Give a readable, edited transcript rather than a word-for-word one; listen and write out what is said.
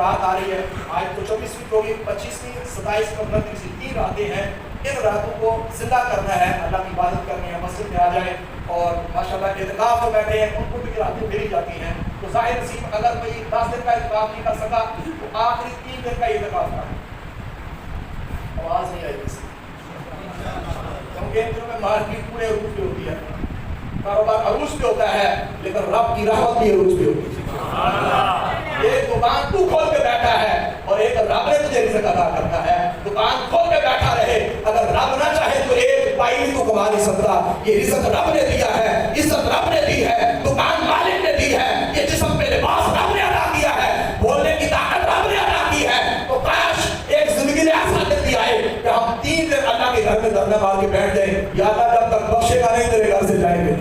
रात आ रही है, आज तो 24वीं होगी, 25वीं 27 को 29 3 रातें हैं। इन रातों को जिंदा करना है, अल्लाह की इबादत करनी है, मस्जिद में आ जाए और माशाल्लाह के इत्काफ में बैठे हैं, उनको भी रातें मिल जाती हैं। तो जाहिर नसीब अगर कोई 10 दिन का इत्काफ नहीं कर सका तो आखिरी 3 दिन का इत्काफ कर। आवाज नहीं आई किसी, क्योंकि इन दिनों में मार्केट पूरे रूप पे होती है, कारोबार अरूज पे होता है, लेकिन रब की रहमत भी अरूज पे होती है। एक दुकान तू खोल के बैठा है और एक रब ने तुझे रिज़्क़ अता करता है। दुकान खोल के बैठा रहे, अगर रब ना चाहे तो एक पाई भी तू कमा नहीं सकता। ये रिज़्क़ रब ने दिया है, इज्जत रब ने दी है, दुकान मालिक ने दी है, ये जिस्म पे लिबास रब ने अदा किया है, बोलने की ताकत रब ने अदा की है। तो काश एक जिंदगी में ऐसा दिन भी आए कि हम 3 दिन अल्लाह के घर में धरना मार के बैठ जाए, या अल्लाह जब तक बख्शेगा नहीं तेरे घर से जाएंगे।